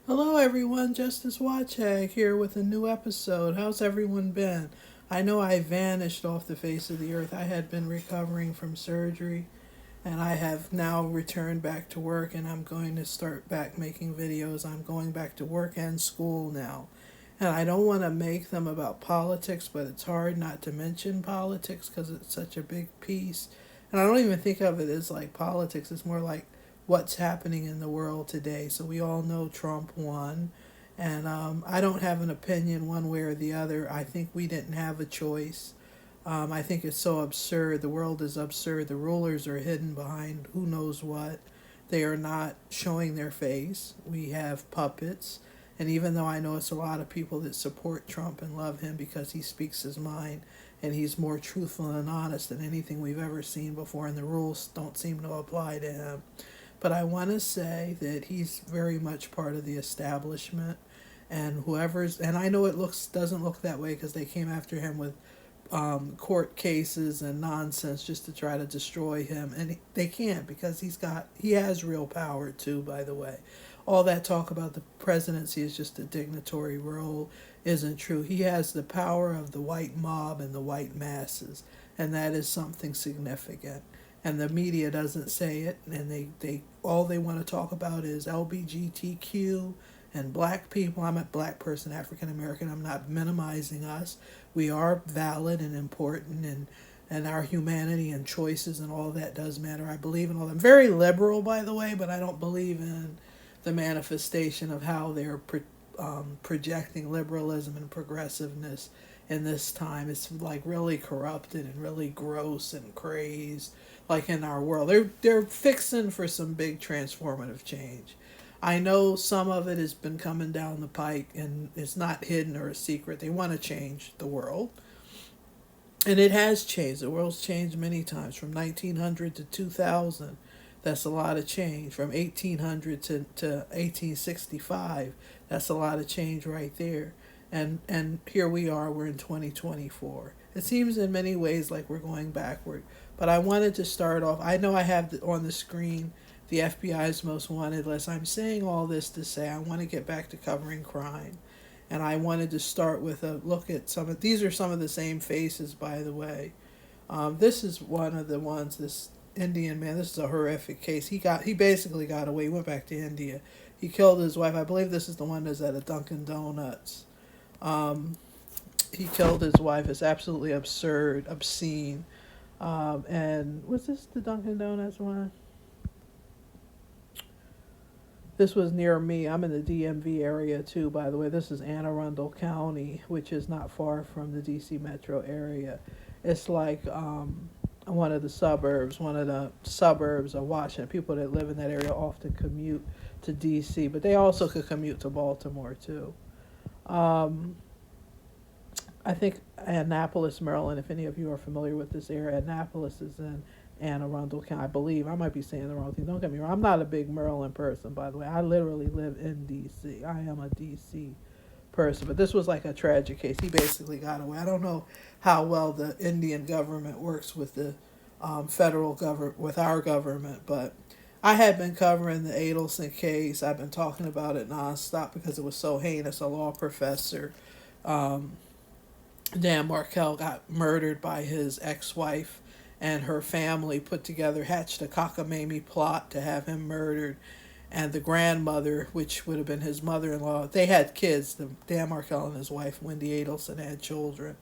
Hello, everyone. Justice Watchag here with a new episode. How's everyone been? I know I vanished off the face of the earth. I had been recovering from surgery, and I have now returned back to work, and I'm going to start back making videos. I'm going back to work and school now. And I don't want to make them about politics, but it's hard not to mention politics because it's such a big piece. And I don't even think of it as like politics, it's more like what's happening in the world today. So we all know Trump won. And I don't have an opinion one way or the other. I think we didn't have a choice. I think it's so absurd. The world is absurd. The rulers are hidden behind who knows what. They are not showing their face. We have puppets. And even though I know it's a lot of people that support Trump and love him because he speaks his mind and he's more truthful and honest than anything we've ever seen before, and the rules don't seem to apply to him. But I want to say that he's very much part of the establishment, and whoever's, and I know it looks doesn't look that way because they came after him with court cases and nonsense just to try to destroy him, and they can't because he has real power too. By the way, all that talk about the presidency is just a dignitary role isn't true. He has the power of the white mob and the white masses, and that is something significant. And the media doesn't say it, and they all they want to talk about is LBGTQ and black people. I'm a black person, African American. I'm not minimizing us. We are valid and important, and our humanity and choices and all that does matter. I believe in all that. I'm very liberal, by the way, but I don't believe in the manifestation of how they're projecting liberalism and progressiveness in this time. It's like really corrupted and really gross and crazed, like in our world. They're fixing for some big transformative change. I know some of it has been coming down the pike, and it's not hidden or a secret. They want to change the world, and it has changed. The world's changed many times from 1900 to 2000. That's a lot of change. From 1800 to 1865. That's a lot of change right there. And here we are, we're in 2024. It seems in many ways like we're going backward. But I wanted to start off. I know I have on the screen the FBI's most wanted list. I'm saying all this to say I want to get back to covering crime. And I wanted to start with a look at some of these are some of the same faces, by the way. This is one of the ones. This Indian man. This is a horrific case. He basically got away. He went back to India. He killed his wife. I believe this is the one that's at a Dunkin' Donuts. Um, he killed his wife. It's absolutely absurd, obscene. And was this the Dunkin' Donuts one? This was near me. I'm in the DMV area too, by the way. This is Anne Arundel County, which is not far from the DC metro area. It's like one of the suburbs of Washington. People that live in that area often commute to DC, but they also could commute to Baltimore too. Um, I think Annapolis, Maryland, if any of you are familiar with this area, Annapolis is in Anne Arundel County, I believe. I might be saying the wrong thing. Don't get me wrong. I'm not a big Maryland person, by the way. I literally live in D.C. I am a D.C. person. But this was like a tragic case. He basically got away. I don't know how well the Indian government works with the federal government, with our government, but I had been covering the Adelson case. I've been talking about it nonstop because it was so heinous. A law professor, um, Dan Markel, got murdered by his ex-wife, and her family put together, hatched a cockamamie plot to have him murdered. And the grandmother, which would have been his mother-in-law, they had kids. Dan Markel and his wife, Wendy Adelson, had children.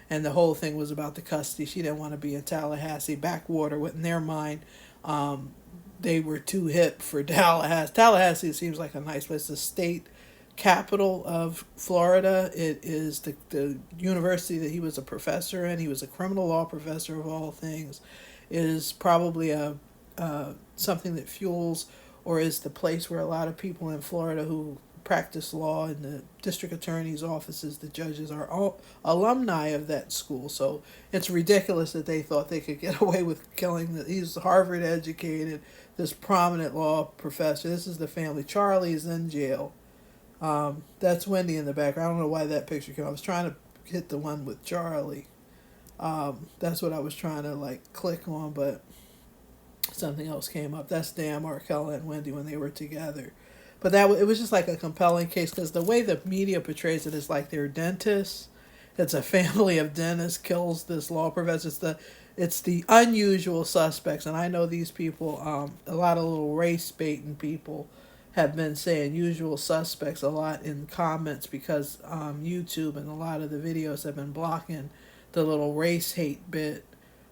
And the whole thing was about the custody. She didn't want to be in Tallahassee, backwater. In their mind, um, they were too hip for Tallahassee. Tallahassee seems like a nice place. The state capital of Florida. It is the university that he was a professor in. He was a criminal law professor of all things. It is probably a something that fuels or is the place where a lot of people in Florida who practice law in the district attorney's offices, the judges are all alumni of that school. So it's ridiculous that they thought they could get away with killing he's Harvard educated, this prominent law professor. This is the family. Charlie is in jail. That's Wendy in the background. I don't know why that picture came. I was trying to hit the one with Charlie. That's what I was trying to like click on, but something else came up. That's Dan Markella and Wendy when they were together. But it was just like a compelling case because the way the media portrays it is like they're dentists. It's a family of dentists kills this law professor. It's the unusual suspects, and I know these people. A lot of little race baiting people have been saying usual suspects a lot in comments because YouTube and a lot of the videos have been blocking the little race hate bit,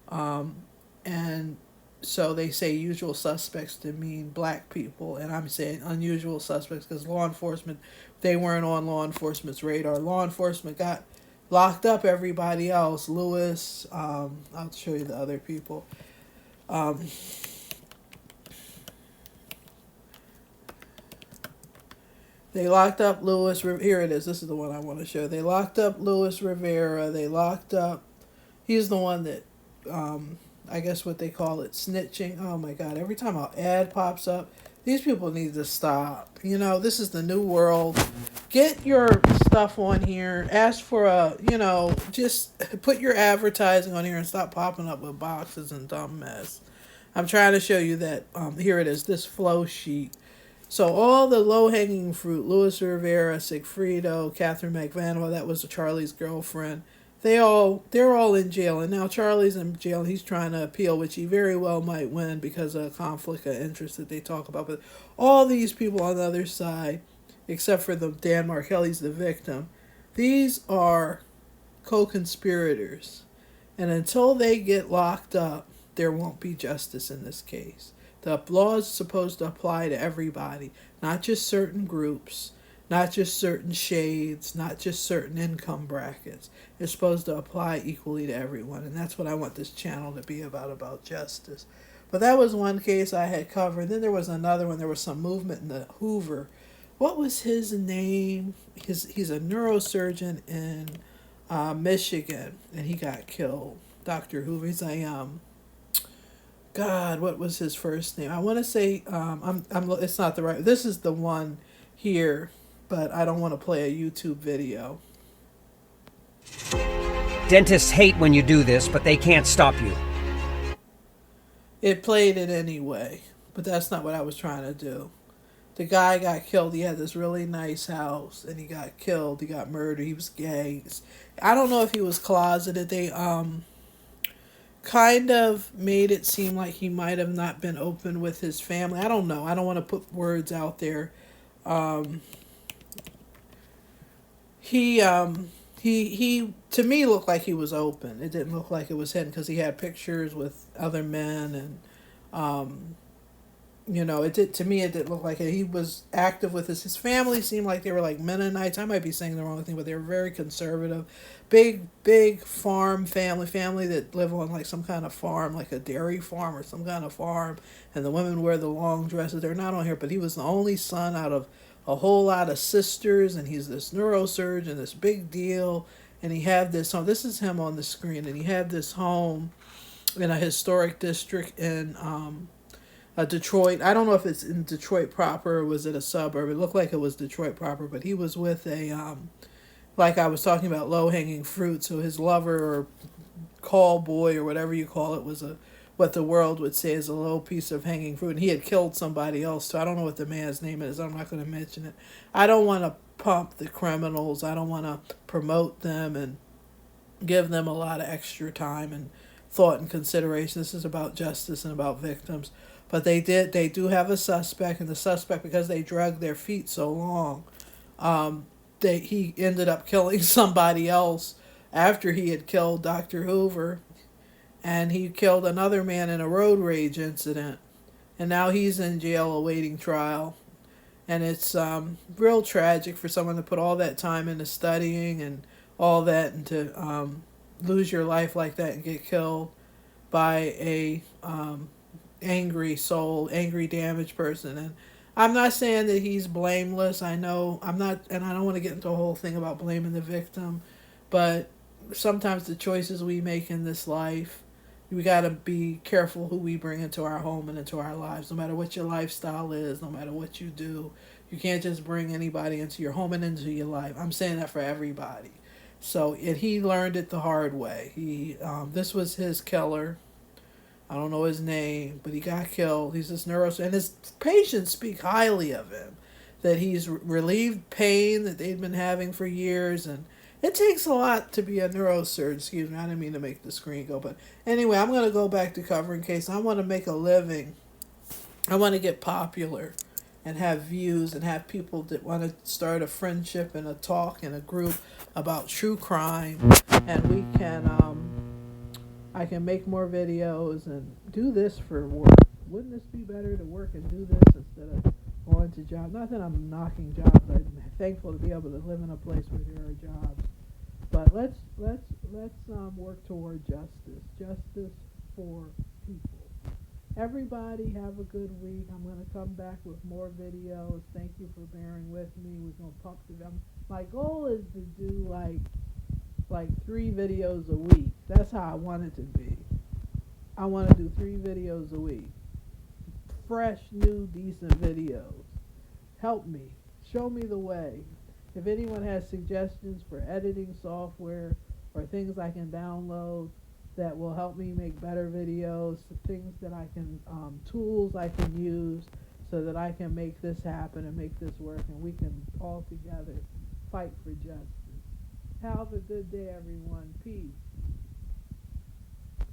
and so they say usual suspects to mean black people, and I'm saying unusual suspects because law enforcement, they weren't on law enforcement's radar. Law enforcement got locked up everybody else. Lewis, I'll show you the other people. Um, they locked up Louis. Here it is. This is the one I want to show. They locked up Louis Rivera. They locked up. He's the one that, I guess what they call it, snitching. Oh my God! Every time an ad pops up, these people need to stop. You know, this is the new world. Get your stuff on here. Ask for just put your advertising on here and stop popping up with boxes and dumb mess. I'm trying to show you that. Here it is. This flow sheet. So all the low-hanging fruit, Louis Rivera, Sigfrido, Catherine McVanova, that was Charlie's girlfriend. They're all in jail, and now Charlie's in jail. And he's trying to appeal, which he very well might win because of a conflict of interest that they talk about. But all these people on the other side, except for the Dan Markelly's the victim, these are co-conspirators, and until they get locked up, there won't be justice in this case. The law is supposed to apply to everybody, not just certain groups, not just certain shades, not just certain income brackets. It's supposed to apply equally to everyone, and that's what I want this channel to be about justice. But that was one case I had covered. Then there was another one. There was some movement in the Hoover. What was his name? He's a neurosurgeon in Michigan, and he got killed. Dr. Hoover. He's a God, what was his first name? I want to say it's not the right. This is the one here, but I don't want to play a YouTube video. Dentists hate when you do this, but they can't stop you. It played it anyway, but that's not what I was trying to do. The guy got killed. He had this really nice house, and he got killed. He got murdered. He was gay. I don't know if he was closeted. They kind of made it seem like he might have not been open with his family. I don't know. I don't want to put words out there. He to me looked like he was open. It didn't look like it was hidden because he had pictures with other men, and it did, to me it didn't look like it. He was active with his family. Seemed like they were like Mennonites. I might be saying the wrong thing, but they were very conservative. Big farm family that live on like some kind of farm, like a dairy farm or some kind of farm, and the women wear the long dresses. They're not on here, but he was the only son out of a whole lot of sisters, and he's this neurosurgeon, this big deal, and he had this home. This is him on the screen, and he had this home in a historic district in Detroit. I don't know if it's in Detroit proper or was it a suburb. It looked like it was Detroit proper, but he was with a like I was talking about, low-hanging fruit. So his lover or call boy or whatever you call it was what the world would say is a low piece of hanging fruit. And he had killed somebody else, so I don't know what the man's name is. I'm not going to mention it. I don't want to pump the criminals. I don't want to promote them and give them a lot of extra time and thought and consideration. This is about justice and about victims. But they do have a suspect, and the suspect, because they dragged their feet so long, he ended up killing somebody else after he had killed Dr. Hoover, and he killed another man in a road rage incident, and now he's in jail awaiting trial. And it's real tragic for someone to put all that time into studying and all that, and to lose your life like that and get killed by a angry soul, angry, damaged person. And I'm not saying that he's blameless. I know I'm not, and I don't want to get into a whole thing about blaming the victim, but sometimes the choices we make in this life, we got to be careful who we bring into our home and into our lives. No matter what your lifestyle is, no matter what you do, you can't just bring anybody into your home and into your life. I'm saying that for everybody. So, and he learned it the hard way. This was his killer. I don't know his name, but he got killed. He's this and his patients speak highly of him. that he's relieved pain that they've been having for years. And it takes a lot to be a neurosurgeon. Excuse me, I didn't mean to make the screen go. But anyway, I'm going to go back to covering case. I want to make a living. I want to get popular and have views and have people that want to start a friendship and a talk and a group about true crime. And we can, I can make more videos and do this for work. Wouldn't this be better to work and do this instead of going to jobs? Not that I'm knocking jobs. I'm thankful to be able to live in a place where there are jobs. But let's work toward justice for people. Everybody have a good week. I'm going to come back with more videos. Thank you for bearing with me. We're going to talk to them. My goal is to do like 3 videos a week. That's how I want it to be. I want to do 3 videos a week. Fresh, new, decent videos. Help me. Show me the way. If anyone has suggestions for editing software or things I can download that will help me make better videos, things that I can, tools I can use so that I can make this happen and make this work, and we can all together fight for justice. Have a good day, everyone. Peace.